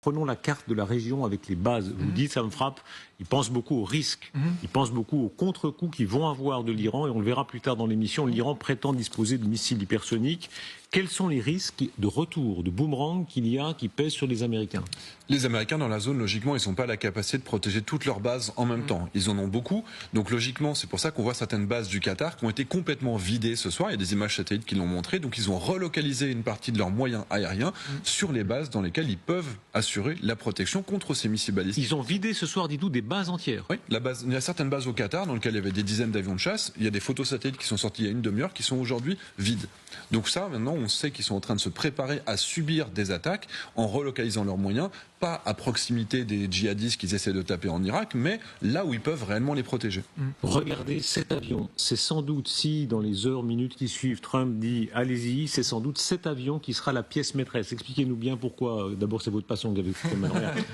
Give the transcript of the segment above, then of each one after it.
Prenons la carte de la région avec les bases. Vous dites, ça me frappe, ils pensent beaucoup aux risques, ils pensent beaucoup aux contre-coups qu'ils vont avoir de l'Iran, et on le verra plus tard dans l'émission, l'Iran prétend disposer de missiles hypersoniques. Quels sont les risques de retour, de boomerang qui pèsent sur les Américains? Les Américains dans la zone, logiquement, ils n'ont pas la capacité de protéger toutes leurs bases en même temps. Ils en ont beaucoup, donc logiquement, c'est pour ça qu'on voit certaines bases du Qatar qui ont été complètement vidées ce soir. Il y a des images satellites qui l'ont montré, donc ils ont relocalisé une partie de leurs moyens aériens sur les bases dans lesquelles ils peuvent assurer la protection contre ces missiles balistiques. Ils ont vidé ce soir, dites-vous, des bases entières. Oui, il y a certaines bases au Qatar dans lesquelles il y avait des dizaines d'avions de chasse. Il y a des photos satellites qui sont sorties il y a une demi-heure qui sont aujourd'hui vides. Donc ça, maintenant, on sait qu'ils sont en train de se préparer à subir des attaques en relocalisant leurs moyens, pas à proximité des djihadistes qu'ils essaient de taper en Irak, mais là où ils peuvent réellement les protéger. Regardez cet avion. C'est sans doute, si dans les heures, minutes qui suivent, Trump dit allez-y, c'est sans doute cet avion qui sera la pièce maîtresse. Expliquez-nous bien pourquoi. D'abord, c'est votre passion, Xavier Titelman.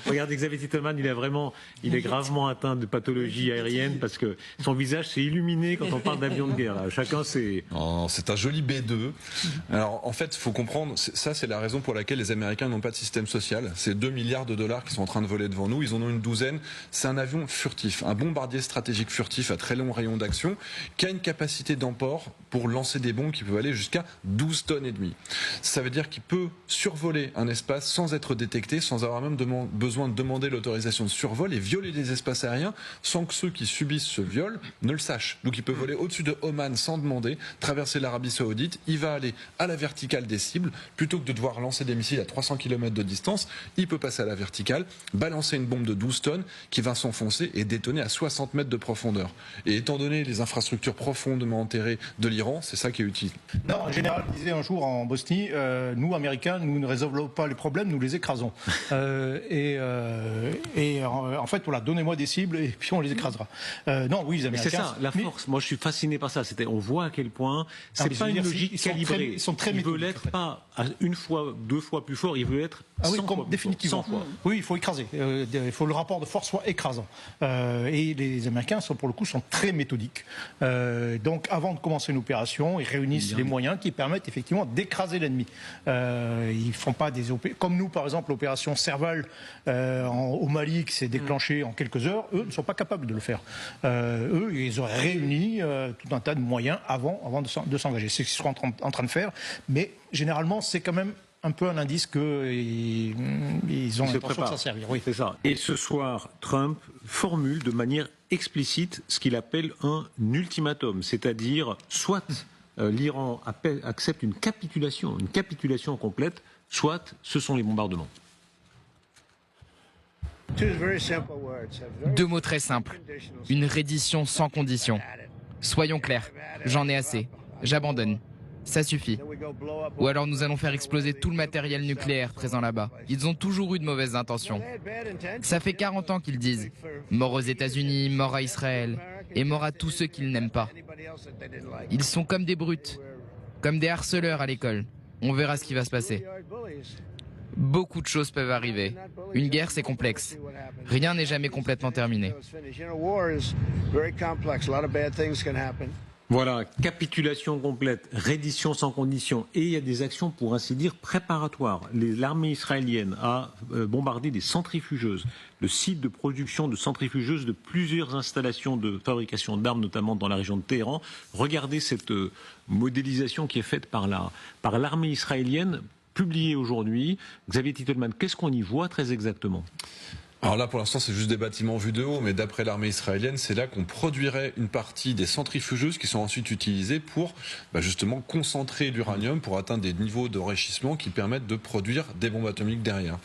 Regardez, Xavier Titelman, il est gravement atteint de pathologie aérienne parce que son visage s'est illuminé quand on parle d'avion de guerre. Là. Chacun c'est. Oh, c'est un joli B2. Alors en fait, il faut comprendre, ça c'est la raison pour laquelle les Américains n'ont pas de système social. C'est 2 milliards de dollars qui sont en train de voler devant nous. Ils en ont une douzaine. C'est un avion furtif, un bombardier stratégique furtif à très long rayon d'action qui a une capacité d'emport pour lancer des bombes qui peuvent aller jusqu'à 12 tonnes et demie. Ça veut dire qu'il peut survoler un espace sans être détecté, sans avoir même besoin de demander l'autorisation de survol et violer des espaces aériens sans que ceux qui subissent ce viol ne le sachent. Donc il peut voler au-dessus de Oman sans demander, traverser l'Arabie Saoudite, il va aller à la verticale des cibles, plutôt que de devoir lancer des missiles à 300 km de distance, il peut passer à la verticale, balancer une bombe de 12 tonnes qui va s'enfoncer et détonner à 60 mètres de profondeur. Et étant donné les infrastructures profondément enterrées de l'Iran, c'est ça qui est utile. Non, un général disait un jour en Bosnie, nous Américains, nous ne résolvons pas les problèmes, nous les écrasons. En fait, voilà, donnez-moi des cibles et puis on les écrasera. Non, oui, les Américains. C'est ça, la force. Moi, je suis fasciné par ça. On voit à quel point c'est pas une logique calibrée. Ils sont très il veut l'être pas à une fois, 2 fois plus fort. Il veut être 100 fois définitivement. 100 fois. Oui, il faut écraser. Il faut le rapport de force soit écrasant. Et les Américains sont pour le coup très méthodiques. Donc, avant de commencer une opération, ils réunissent les moyens qui permettent effectivement d'écraser l'ennemi. Ils font pas des comme nous, par exemple, l'opération Serval au Mali qui s'est déclenchée en quelques heures. Eux ne sont pas capables de le faire. Eux, ils auraient réuni tout un tas de moyens avant de s'engager. C'est ce qu'ils sont en train de faire. Mais généralement, c'est quand même un peu un indice qu'ils ont l'intention de s'en servir. Oui. C'est ça. Et ce soir, Trump formule de manière explicite ce qu'il appelle un ultimatum, c'est-à-dire soit l'Iran accepte une capitulation complète, soit ce sont les bombardements. 2 mots très simples. Une reddition sans condition. Soyons clairs, j'en ai assez. J'abandonne. Ça suffit. Ou alors nous allons faire exploser tout le matériel nucléaire présent là-bas. Ils ont toujours eu de mauvaises intentions. Ça fait 40 ans qu'ils disent mort aux États-Unis, mort à Israël, et mort à tous ceux qu'ils n'aiment pas. Ils sont comme des brutes, comme des harceleurs à l'école. On verra ce qui va se passer. Beaucoup de choses peuvent arriver. Une guerre, c'est complexe. Rien n'est jamais complètement terminé. Voilà, capitulation complète, reddition sans condition. Et il y a des actions, pour ainsi dire, préparatoires. L'armée israélienne a bombardé des centrifugeuses, le site de production de centrifugeuses de plusieurs installations de fabrication d'armes, notamment dans la région de Téhéran. Regardez cette modélisation qui est faite par l'armée israélienne, publiée aujourd'hui. Xavier Titelman, qu'est-ce qu'on y voit très exactement ? Alors là, pour l'instant, c'est juste des bâtiments vus de haut, mais d'après l'armée israélienne, c'est là qu'on produirait une partie des centrifugeuses qui sont ensuite utilisées pour justement concentrer l'uranium pour atteindre des niveaux d'enrichissement qui permettent de produire des bombes atomiques derrière.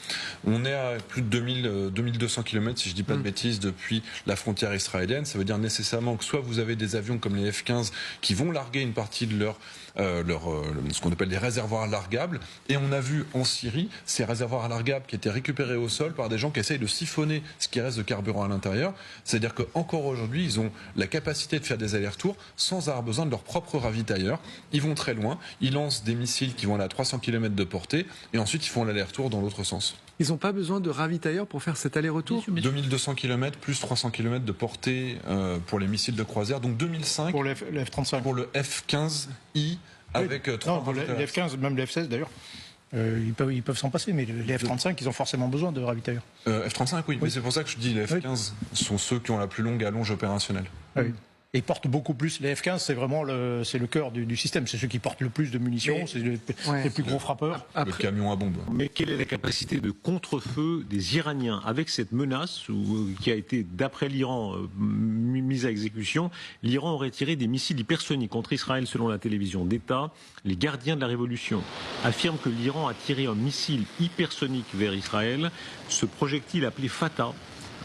On est à plus de 2200 km, si je dis pas de bêtises, depuis la frontière israélienne. Ça veut dire nécessairement que soit vous avez des avions comme les F-15 qui vont larguer une partie de ce qu'on appelle des réservoirs largables, et on a vu en Syrie ces réservoirs largables qui étaient récupérés au sol par des gens qui essayent de siphonner ce qui reste de carburant à l'intérieur. C'est-à-dire qu'encore aujourd'hui, ils ont la capacité de faire des allers-retours sans avoir besoin de leur propre ravitailleur. Ils vont très loin, ils lancent des missiles qui vont aller à 300 km de portée, et ensuite ils font l'aller-retour dans l'autre sens. Ils n'ont pas besoin de ravitailleur pour faire cet aller-retour ? 2200 km plus 300 km de portée pour les missiles de croisière, donc 2005 pour le F-35. Pour le F-15I avec 3 non, pour le F-15, même le F-16 d'ailleurs. Ils peuvent s'en passer, mais les F-35, ils ont forcément besoin de ravitailleurs. F-35, oui, mais c'est pour ça que je dis les F-15 sont ceux qui ont la plus longue allonge opérationnelle. Oui. Et ils portent beaucoup plus. Les F-15, c'est vraiment le cœur du système. C'est ceux qui portent le plus de munitions, c'est les plus gros frappeurs. Le camion à bombe. Mais quelle est la capacité de contre-feu des Iraniens avec cette menace qui a été, d'après l'Iran, mise à exécution? L'Iran aurait tiré des missiles hypersoniques contre Israël selon la télévision d'État. Les gardiens de la révolution affirment que l'Iran a tiré un missile hypersonique vers Israël. Ce projectile appelé Fatah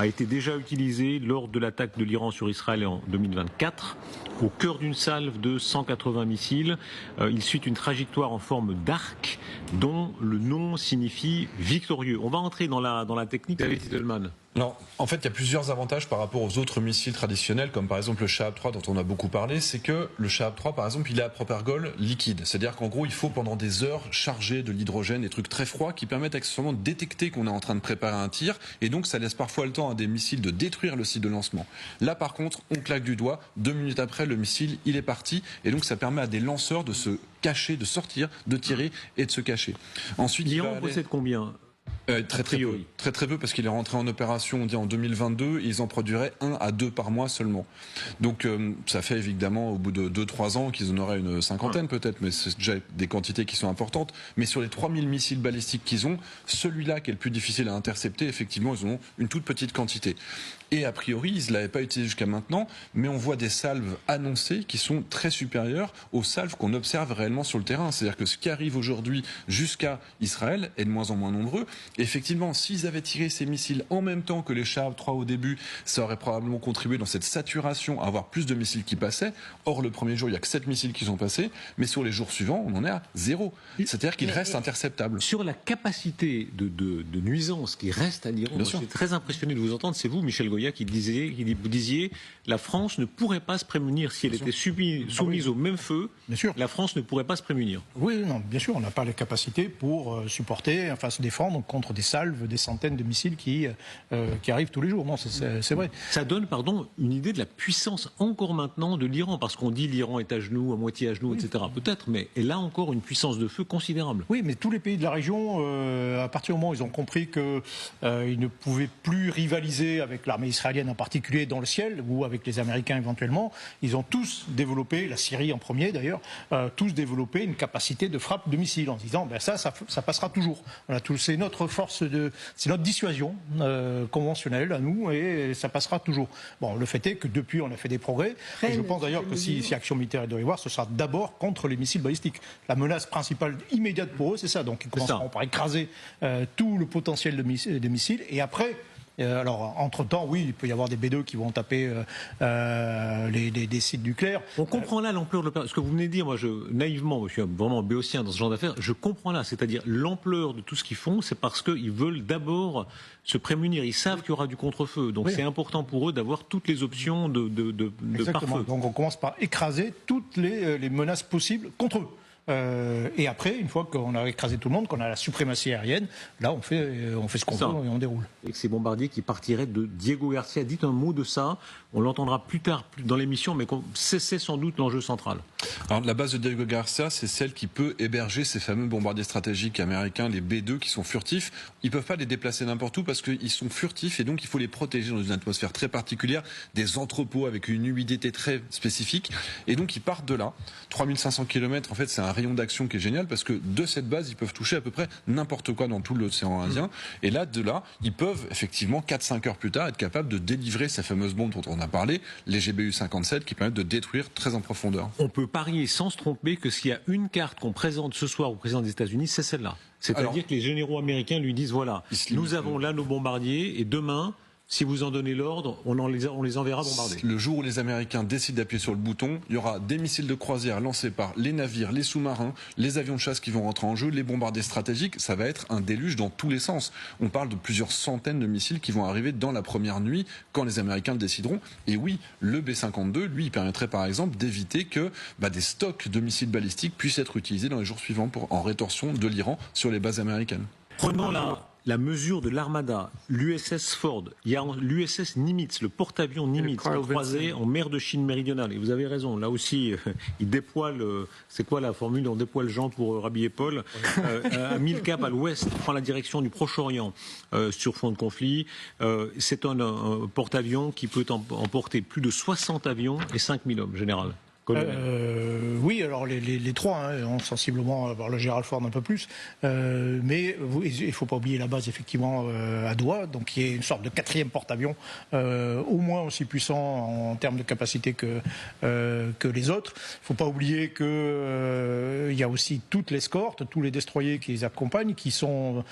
a été déjà utilisé lors de l'attaque de l'Iran sur Israël en 2024. Au cœur d'une salve de 180 missiles, il suit une trajectoire en forme d'arc dont le nom signifie victorieux. On va entrer dans la technique avec Titelman. Alors, en fait, il y a plusieurs avantages par rapport aux autres missiles traditionnels, comme par exemple le Shahab 3 dont on a beaucoup parlé. C'est que le Shahab 3, par exemple, il est à propergol liquide. C'est-à-dire qu'en gros, il faut pendant des heures charger de l'hydrogène, des trucs très froids qui permettent accessoirement de détecter qu'on est en train de préparer un tir. Et donc, ça laisse parfois le temps à des missiles de détruire le site de lancement. Là, par contre, on claque du doigt. 2 minutes après, le missile, il est parti. Et donc, ça permet à des lanceurs de se cacher, de sortir, de tirer et de se cacher. Ensuite, l'Iran possède combien? Très peu, parce qu'il est rentré en opération, on dit en 2022, et ils en produiraient 1 à 2 par mois seulement. Donc ça fait évidemment au bout de 2-3 ans qu'ils en auraient une cinquantaine peut-être, mais c'est déjà des quantités qui sont importantes. Mais sur les 3000 missiles balistiques qu'ils ont, celui-là qui est le plus difficile à intercepter, effectivement, ils ont une toute petite quantité. Et a priori, ils ne l'avaient pas utilisé jusqu'à maintenant, mais on voit des salves annoncées qui sont très supérieures aux salves qu'on observe réellement sur le terrain. C'est-à-dire que ce qui arrive aujourd'hui jusqu'à Israël est de moins en moins nombreux. Et effectivement, s'ils avaient tiré ces missiles en même temps que les Shahab 3 au début, ça aurait probablement contribué dans cette saturation à avoir plus de missiles qui passaient. Or, le premier jour, il n'y a que 7 missiles qui sont passés, mais sur les jours suivants, on en est à 0. C'est-à-dire qu'ils restent interceptables. Sur la capacité de nuisance qui reste à l'Iran, je suis très impressionné de vous entendre. C'est vous, Michel Goya, vous disiez la France ne pourrait pas se prémunir si elle était soumise au même feu. Bien sûr. La France ne pourrait pas se prémunir. Oui, non, bien sûr, on n'a pas les capacités pour supporter, enfin se défendre contre des salves, des centaines de missiles qui arrivent tous les jours. Non, c'est vrai. Ça donne, une idée de la puissance encore maintenant de l'Iran, parce qu'on dit l'Iran est à genoux, à moitié à genoux, etc. Peut-être, mais elle a encore une puissance de feu considérable. Oui, mais tous les pays de la région, à partir du moment où ils ont compris qu'ils ne pouvaient plus rivaliser avec l'armée israélienne en particulier dans le ciel, ou avec les Américains éventuellement, ils ont tous développé, la Syrie en premier d'ailleurs, tous développé une capacité de frappe de missiles en disant ça passera toujours. Voilà, c'est notre c'est notre dissuasion conventionnelle à nous et ça passera toujours. Bon, le fait est que depuis on a fait des progrès et je pense d'ailleurs que si action militaire doit y avoir, ce sera d'abord contre les missiles balistiques. La menace principale immédiate pour eux, c'est ça. Donc ils commenceront par écraser tout le potentiel de missiles et après. Alors, entre-temps, oui, il peut y avoir des B2 qui vont taper des sites nucléaires. On comprend là l'ampleur de ce que vous venez de dire. Moi, naïvement, je suis vraiment béotien dans ce genre d'affaires. Je comprends là, c'est-à-dire l'ampleur de tout ce qu'ils font, c'est parce qu'ils veulent d'abord se prémunir. Ils savent qu'il y aura du contre-feu. Donc, c'est important pour eux d'avoir toutes les options de pare-feu. Donc, on commence par écraser toutes les menaces possibles contre eux. Et après, une fois qu'on a écrasé tout le monde, qu'on a la suprématie aérienne, là on fait ce qu'on veut et on déroule. Avec ces bombardiers qui partiraient de Diego Garcia, dites un mot de ça, on l'entendra plus tard dans l'émission, mais c'est sans doute l'enjeu central. Alors la base de Diego Garcia, c'est celle qui peut héberger ces fameux bombardiers stratégiques américains, les B2 qui sont furtifs. Ils ne peuvent pas les déplacer n'importe où parce qu'ils sont furtifs et donc il faut les protéger dans une atmosphère très particulière, des entrepôts avec une humidité très spécifique. Et donc ils partent de là. 3500 km, en fait c'est un rayon d'action qui est génial parce que de cette base, ils peuvent toucher à peu près n'importe quoi dans tout l'océan Indien. Et là, de là, ils peuvent effectivement 4-5 heures plus tard être capables de délivrer ces fameuses bombes dont on a parlé, les GBU-57 qui permettent de détruire très en profondeur. On peut parier sans se tromper que s'il y a une carte qu'on présente ce soir au président des États-Unis, c'est celle-là. C'est-à-dire que les généraux américains lui disent voilà, nous avons là nos bombardiers et demain, si vous en donnez l'ordre, on les enverra bombarder. Le jour où les Américains décident d'appuyer sur le bouton, il y aura des missiles de croisière lancés par les navires, les sous-marins, les avions de chasse qui vont rentrer en jeu, les bombardiers stratégiques. Ça va être un déluge dans tous les sens. On parle de plusieurs centaines de missiles qui vont arriver dans la première nuit quand les Américains le décideront. Et oui, le B-52, lui, il permettrait par exemple d'éviter que des stocks de missiles balistiques puissent être utilisés dans les jours suivants en rétorsion de l'Iran sur les bases américaines. Prenons la mesure de l'armada, l'USS Ford, il y a l'USS Nimitz, le porte-avions Nimitz, croisé en mer de Chine méridionale. Et vous avez raison, là aussi, il déploie c'est quoi la formule? On déploie le Jean pour rhabiller Paul. À 1000 cap à l'ouest, il prend la direction du Proche-Orient sur fond de conflit. C'est un porte-avions qui peut emporter plus de 60 avions et 5000 hommes, général. Oui, alors les trois, ont sensiblement, le Gerald Ford un peu plus, mais il ne faut pas oublier la base effectivement à Doha, donc qui est une sorte de 4e porte-avions, au moins aussi puissant en termes de capacité que les autres. Il ne faut pas oublier qu'il y a aussi toute l'escorte, tous les destroyers qui les accompagnent, qui sont,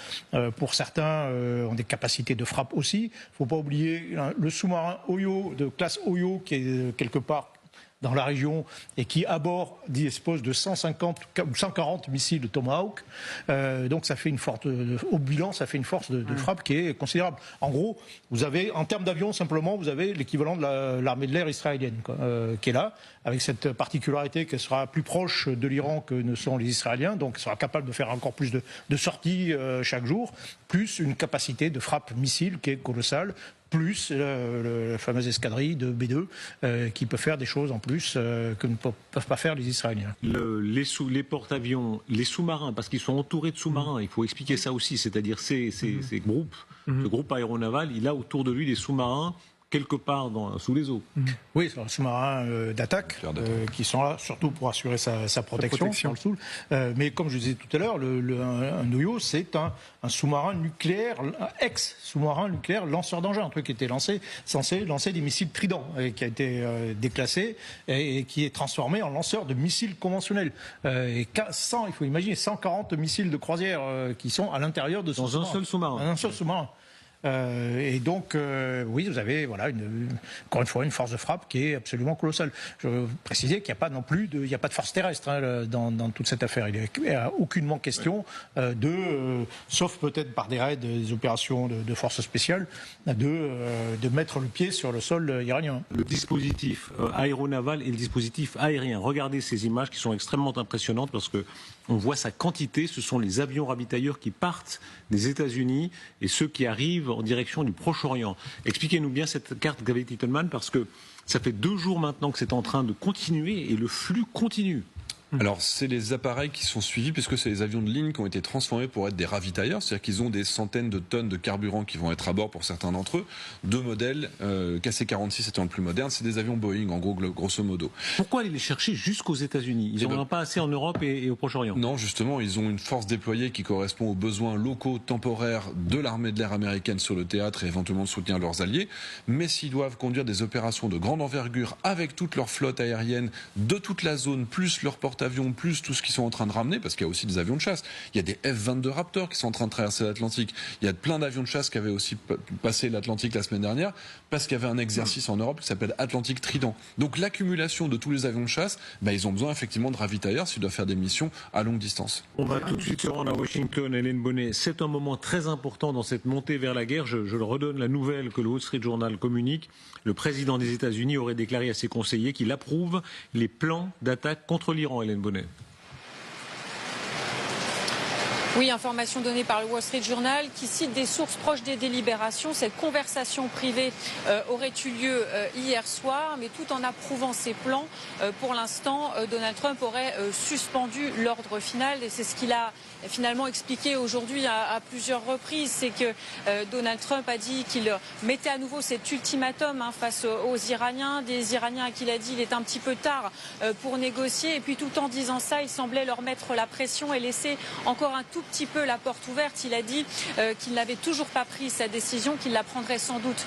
pour certains, ont des capacités de frappe aussi. Il ne faut pas oublier le sous-marin Oyo, de classe Oyo, qui est quelque part dans la région et qui à bord dispose de 150 ou 140 missiles de Tomahawk. Donc ça fait une force au bilan, ça fait une force de frappe qui est considérable. En gros, vous avez en termes d'avions simplement, vous avez l'équivalent de l'armée de l'air israélienne qui est là, avec cette particularité qu'elle sera plus proche de l'Iran que ne sont les Israéliens, donc elle sera capable de faire encore plus de sorties chaque jour, plus une capacité de frappe missile qui est colossale, plus la fameuse escadrille de B-2 qui peut faire des choses en plus que ne peuvent pas faire les Israéliens. Les porte-avions, les sous-marins, parce qu'ils sont entourés de sous-marins, il faut expliquer ça aussi, c'est-à-dire ces groupes, le groupe aéronaval, il a autour de lui des sous-marins quelque part sous les eaux. Oui, c'est un sous-marin d'attaque qui sont là surtout pour assurer sa protection. Dans le sous. Mais comme je disais tout à l'heure, un Oyo, c'est un sous-marin nucléaire, un ex-sous-marin nucléaire lanceur d'engins, un truc qui était censé lancer des missiles Trident, et qui a été déclassé et qui est transformé en lanceur de missiles conventionnels. Et il faut imaginer 140 missiles de croisière qui sont à l'intérieur de ce sous-marin. Dans un seul sous-marin. Un seul sous-marin. Et donc, oui, vous avez encore une fois une force de frappe qui est absolument colossale. Je veux préciser qu'il n'y a pas non plus il n'y a pas de force terrestre dans toute cette affaire. Il n'y a aucunement question sauf peut-être par des raids, des opérations de forces spéciales, de mettre le pied sur le sol iranien. Le dispositif aéronaval et le dispositif aérien. Regardez ces images qui sont extrêmement impressionnantes parce que on voit sa quantité. Ce sont les avions ravitailleurs qui partent des États-Unis et ceux qui arrivent en direction du Proche-Orient. Expliquez-nous bien cette carte, Gabriel Titelman, parce que ça fait 2 jours maintenant que c'est en train de continuer et le flux continue. Alors, c'est les appareils qui sont suivis puisque c'est les avions de ligne qui ont été transformés pour être des ravitailleurs. C'est-à-dire qu'ils ont des centaines de tonnes de carburant qui vont être à bord pour certains d'entre eux. 2 modèles, KC-46 étant le plus moderne, c'est des avions Boeing, en gros, grosso modo. Pourquoi aller les chercher jusqu'aux États-Unis? Ils n'en ont pas assez en Europe et au Proche-Orient? Non, justement, ils ont une force déployée qui correspond aux besoins locaux temporaires de l'armée de l'air américaine sur le théâtre et éventuellement de soutenir leurs alliés. Mais s'ils doivent conduire des opérations de grande envergure avec toute leur flotte aérienne de toute la zone, plus leur porte-avions, plus tout ce qu'ils sont en train de ramener, parce qu'il y a aussi des avions de chasse. Il y a des F-22 Raptor qui sont en train de traverser l'Atlantique. Il y a plein d'avions de chasse qui avaient aussi passé l'Atlantique la semaine dernière, parce qu'il y avait un exercice en Europe qui s'appelle Atlantique Trident. Donc l'accumulation de tous les avions de chasse, ils ont besoin effectivement de ravitailleurs s'ils doivent faire des missions à longue distance. On va tout de suite se rendre à Washington, Hélène Bonnet. C'est un moment très important dans cette montée vers la guerre. Je le redonne la nouvelle que le Wall Street Journal communique. Le président des États-Unis aurait déclaré à ses conseillers qu'il approuve les plans d'attaque contre l'Iran, Hélène Bonnet. Oui, information donnée par le Wall Street Journal qui cite des sources proches des délibérations. Cette conversation privée aurait eu lieu hier soir, mais tout en approuvant ces plans, pour l'instant, Donald Trump aurait suspendu l'ordre final et c'est ce qu'il a finalement expliqué aujourd'hui à plusieurs reprises. C'est que Donald Trump a dit qu'il mettait à nouveau cet ultimatum face aux Iraniens, des Iraniens à qui il a dit qu'il est un petit peu tard pour négocier et puis tout en disant ça, il semblait leur mettre la pression et laisser encore un tout petit peu la porte ouverte. Il a dit qu'il n'avait toujours pas pris sa décision, qu'il la prendrait sans doute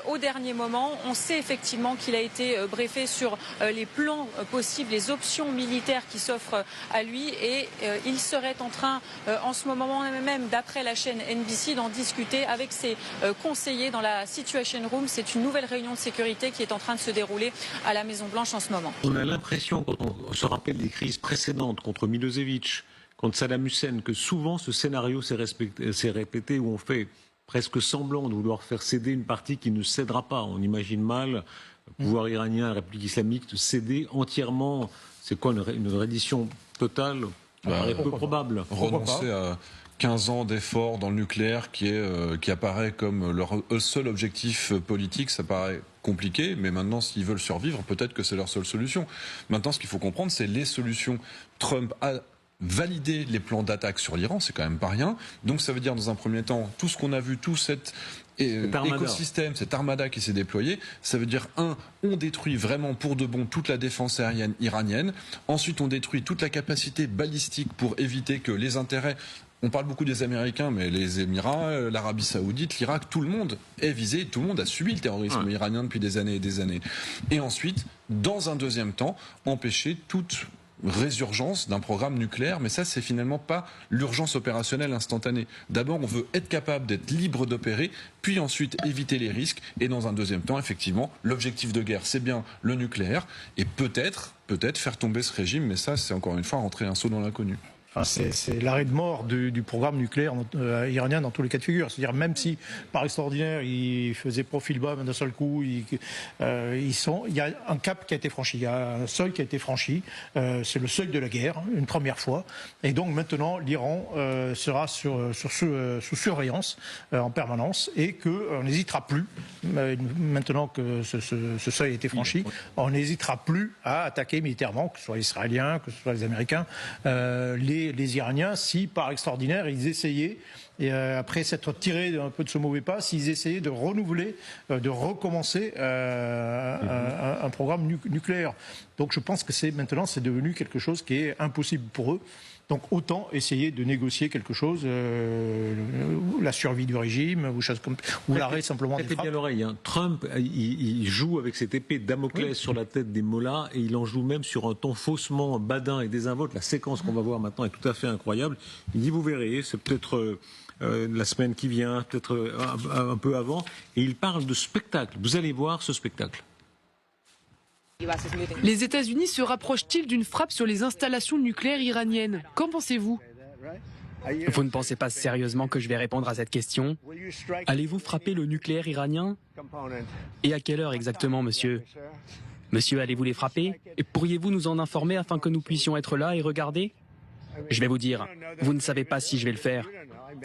au dernier moment. On sait effectivement qu'il a été briefé sur les plans possibles, les options militaires qui s'offrent à lui et il serait en train en ce moment même, d'après la chaîne NBC, d'en discuter avec ses conseillers dans la Situation Room. C'est une nouvelle réunion de sécurité qui est en train de se dérouler à la Maison-Blanche en ce moment. On a l'impression, quand on se rappelle des crises précédentes contre Milosevic, contre Saddam Hussein, que souvent ce scénario s'est répété où on fait presque semblant de vouloir faire céder une partie qui ne cédera pas. On imagine mal le pouvoir iranien, la République islamique, de céder entièrement. C'est quoi une reddition totale? Peu probable. Renoncer à 15 ans d'efforts dans le nucléaire qui apparaît comme leur seul objectif politique, ça paraît compliqué, mais maintenant s'ils veulent survivre, peut-être que c'est leur seule solution. Maintenant, ce qu'il faut comprendre, c'est les solutions. Trump a validé les plans d'attaque sur l'Iran, c'est quand même pas rien. Donc ça veut dire dans un premier temps, tout ce qu'on a vu, tout cet écosystème, cette armada qui s'est déployée, ça veut dire on détruit vraiment pour de bon toute la défense aérienne iranienne. Ensuite, on détruit toute la capacité balistique pour éviter que les intérêts. On parle beaucoup des Américains, mais les Émirats, l'Arabie Saoudite, l'Irak, tout le monde est visé, tout le monde a subi le terrorisme iranien depuis des années et des années. Et ensuite, dans un deuxième temps, empêcher toute résurgence d'un programme nucléaire, mais ça c'est finalement pas l'urgence opérationnelle instantanée. D'abord on veut être capable d'être libre d'opérer, puis ensuite éviter les risques, et dans un deuxième temps effectivement l'objectif de guerre c'est bien le nucléaire, et peut-être faire tomber ce régime, mais ça c'est encore une fois rentrer un saut dans l'inconnu. Enfin, c'est l'arrêt de mort du programme nucléaire iranien dans tous les cas de figure. C'est-à-dire même si, par extraordinaire, ils faisaient profil bas d'un seul coup, il y a un cap qui a été franchi, il y a un seuil qui a été franchi. C'est le seuil de la guerre, une première fois. Et donc maintenant, l'Iran sera sous surveillance en permanence et qu'on n'hésitera plus, maintenant que ce seuil a été franchi, on n'hésitera plus à attaquer militairement, que ce soit les Israéliens, que ce soit les Américains, les Iraniens, si par extraordinaire ils essayaient, et après s'être tirés un peu de ce mauvais pas, s'ils essayaient de renouveler, de recommencer un programme nucléaire. Donc je pense que maintenant c'est devenu quelque chose qui est impossible pour eux. Donc autant essayer de négocier quelque chose, la survie du régime, ou l'arrêt simplement des frappes. Prêtez bien l'oreille, hein. Trump, il joue avec cette épée de Damoclès sur la tête des mollahs, et il en joue même sur un ton faussement badin et désinvolte. La séquence qu'on va voir maintenant est tout à fait incroyable. Il dit, vous verrez, c'est peut-être la semaine qui vient, peut-être un peu avant, et il parle de spectacle. Vous allez voir ce spectacle. Les États-Unis se rapprochent-ils d'une frappe sur les installations nucléaires iraniennes? Qu'en pensez-vous? Vous ne pensez pas sérieusement que je vais répondre à cette question? Allez-vous frapper le nucléaire iranien? Et à quelle heure exactement, monsieur? Monsieur, allez-vous les frapper? Et pourriez-vous nous en informer afin que nous puissions être là et regarder? Je vais vous dire, vous ne savez pas si je vais le faire.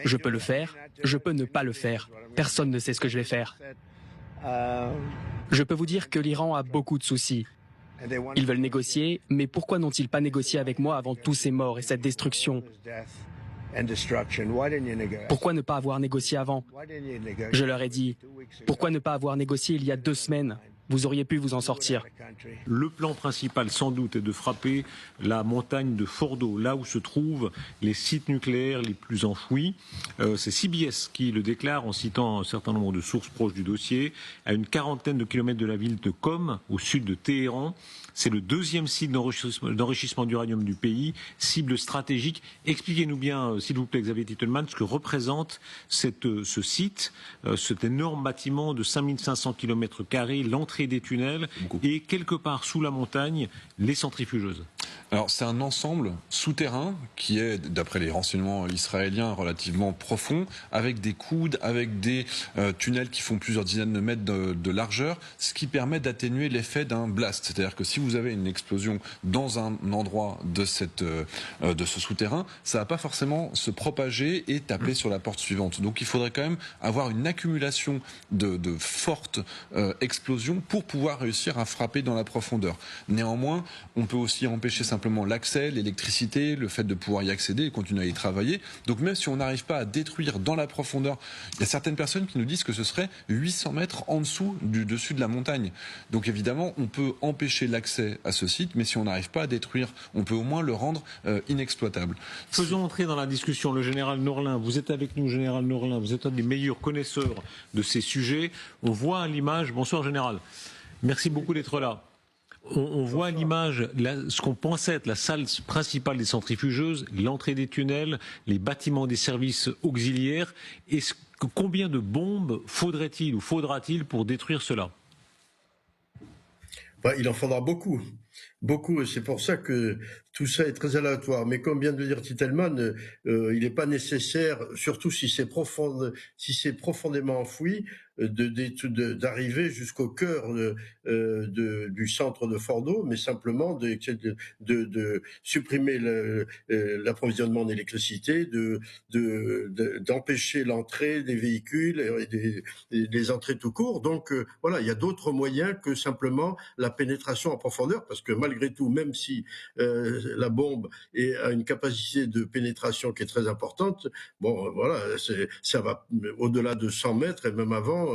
Je peux le faire, je peux ne pas le faire. Personne ne sait ce que je vais faire. Je peux vous dire que l'Iran a beaucoup de soucis. Ils veulent négocier, mais pourquoi n'ont-ils pas négocié avec moi avant tous ces morts et cette destruction? Pourquoi ne pas avoir négocié avant? Je leur ai dit, pourquoi ne pas avoir négocié il y a 2 semaines? Vous auriez pu vous en sortir. Le plan principal, sans doute, est de frapper la montagne de Fordo, là où se trouvent les sites nucléaires les plus enfouis. C'est CBS qui le déclare en citant un certain nombre de sources proches du dossier. À une quarantaine de kilomètres de la ville de Qom, au sud de Téhéran. C'est le 2e site d'enrichissement d'uranium du pays, cible stratégique. Expliquez-nous bien, s'il vous plaît, Xavier Titelman, ce que représente ce site, cet énorme bâtiment de 5500 km², l'entrée des tunnels et quelque part sous la montagne, les centrifugeuses. Alors c'est un ensemble souterrain qui est, d'après les renseignements israéliens, relativement profond, avec des coudes, avec des tunnels qui font plusieurs dizaines de mètres de largeur, ce qui permet d'atténuer l'effet d'un blast. C'est-à-dire que si vous avez une explosion dans un endroit de ce souterrain, ça va pas forcément se propager et taper sur la porte suivante. Donc il faudrait quand même avoir une accumulation de fortes explosions pour pouvoir réussir à frapper dans la profondeur. Néanmoins, on peut aussi empêcher simplement l'accès, l'électricité, le fait de pouvoir y accéder et continuer à y travailler. Donc même si on n'arrive pas à détruire dans la profondeur, il y a certaines personnes qui nous disent que ce serait 800 mètres en dessous du dessus de la montagne. Donc évidemment, on peut empêcher l'accès à ce site, mais si on n'arrive pas à détruire, on peut au moins le rendre inexploitable. Faisons entrer dans la discussion le général Norlin. Vous êtes avec nous, général Norlin. Vous êtes un des meilleurs connaisseurs de ces sujets. On voit à l'image... Bonsoir, général. Merci beaucoup d'être là. On voit à l'image ce qu'on pensait être la salle principale des centrifugeuses, l'entrée des tunnels, les bâtiments des services auxiliaires. Combien de bombes faudrait-il ou faudra-t-il pour détruire cela? Il en faudra beaucoup. Beaucoup, et c'est pour ça que tout ça est très aléatoire. Mais comme vient de le dire Titelman, il n'est pas nécessaire, surtout si c'est profondément enfoui, d'arriver jusqu'au cœur du centre de Fordo, mais simplement de supprimer l'approvisionnement en électricité, d'empêcher l'entrée des véhicules et des entrées tout court. Donc voilà, il y a d'autres moyens que simplement la pénétration en profondeur, parce que malgré tout, même si la bombe a une capacité de pénétration qui est très importante, bon voilà, ça va au-delà de 100 mètres et même avant,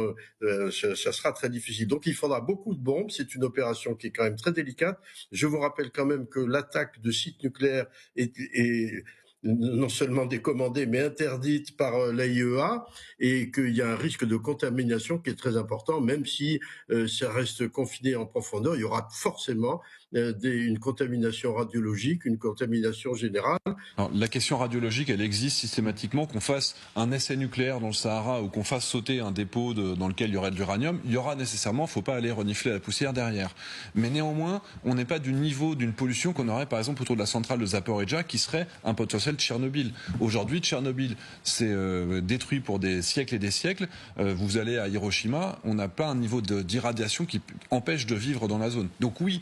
ça sera très difficile. Donc il faudra beaucoup de bombes, c'est une opération qui est quand même très délicate. Je vous rappelle quand même que l'attaque de sites nucléaires est non seulement décommandée, mais interdite par l'AIEA, et qu'il y a un risque de contamination qui est très important, même si ça reste confiné en profondeur, il y aura forcément une contamination radiologique, une contamination générale. Alors, la question radiologique, elle existe systématiquement. Qu'on fasse un essai nucléaire dans le Sahara ou qu'on fasse sauter un dépôt dans lequel il y aurait de l'uranium, il y aura nécessairement, faut pas aller renifler la poussière derrière. Mais néanmoins, on n'est pas du niveau d'une pollution qu'on aurait par exemple autour de la centrale de Zaporizhzhia, qui serait un potentiel Tchernobyl. Aujourd'hui, Tchernobyl, c'est détruit pour des siècles et des siècles. Vous allez à Hiroshima, on n'a pas un niveau d'irradiation qui empêche de vivre dans la zone. Donc oui,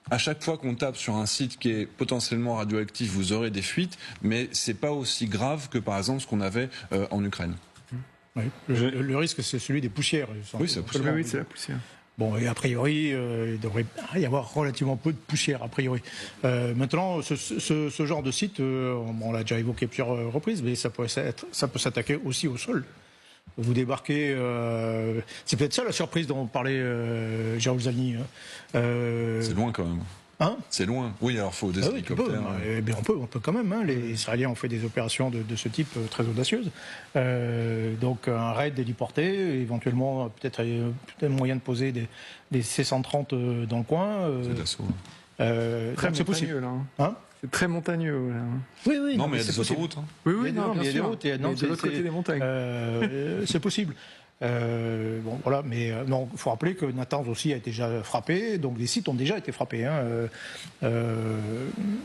à chaque fois qu'on tape sur un site qui est potentiellement radioactif, vous aurez des fuites, mais c'est pas aussi grave que par exemple ce qu'on avait en Ukraine. Oui. Le risque, c'est celui des poussières. Oui, c'est la poussière. Bon, et a priori, il devrait y avoir relativement peu de poussière, a priori. Maintenant, ce genre de site, on l'a déjà évoqué plusieurs reprises, mais ça peut s'attaquer aussi au sol. Vous débarquez, c'est peut-être ça la surprise dont parlait Jérôme Zalny. C'est loin quand même. Hein, c'est loin. Oui, alors il faut des hélicoptères. Mais on peut quand même. Hein. Les Israéliens ont fait des opérations de ce type très audacieuses. Donc un raid héliporté, éventuellement peut-être moyen de poser des C-130 dans le coin. C'est d'assaut. C'est possible. Là. Hein, c'est très montagneux. Là. Oui. Non, mais il y a des autoroutes. Hein. Oui, non, il y a des routes. De l'autre côté des montagnes. C'est possible. Bon, voilà, mais non, il faut rappeler que Natanz aussi a été déjà frappé, donc les sites ont déjà été frappés. Hein,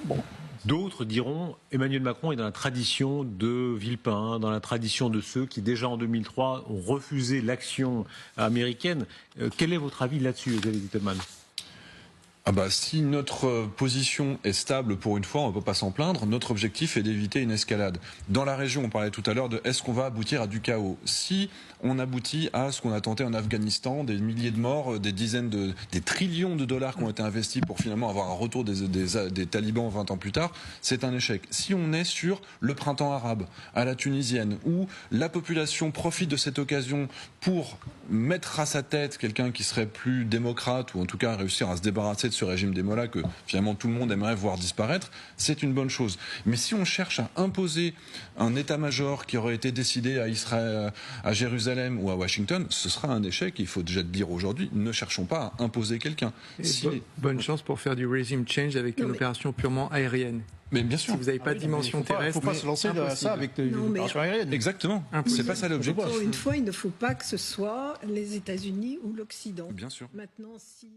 bon. D'autres diront Emmanuel Macron est dans la tradition de Villepin, dans la tradition de ceux qui déjà en 2003 ont refusé l'action américaine. Quel est votre avis là-dessus, Xavier Titelman ? Si notre position est stable pour une fois, on ne peut pas s'en plaindre. Notre objectif est d'éviter une escalade. Dans la région, on parlait tout à l'heure de est-ce qu'on va aboutir à du chaos. Si on aboutit à ce qu'on a tenté en Afghanistan, des milliers de morts, des trillions de dollars qui ont été investis pour finalement avoir un retour des talibans 20 ans plus tard, c'est un échec. Si on est sur le printemps arabe, à la tunisienne, où la population profite de cette occasion pour mettre à sa tête quelqu'un qui serait plus démocrate, ou en tout cas réussir à se débarrasser de ce régime des mollahs que finalement tout le monde aimerait voir disparaître, c'est une bonne chose. Mais si on cherche à imposer un état-major qui aurait été décidé à Israël, à Jérusalem ou à Washington, ce sera un échec. Il faut déjà le dire aujourd'hui, ne cherchons pas à imposer quelqu'un. Bonne chance pour faire du regime change avec une opération purement aérienne. Mais bien sûr. Si vous n'avez pas de dimension terrestre, il ne faut pas se lancer dans ça avec une opération aérienne. Exactement. C'est pas ça l'objectif. Encore une fois, il ne faut pas que ce soit les États-Unis ou l'Occident. Bien sûr. Maintenant, si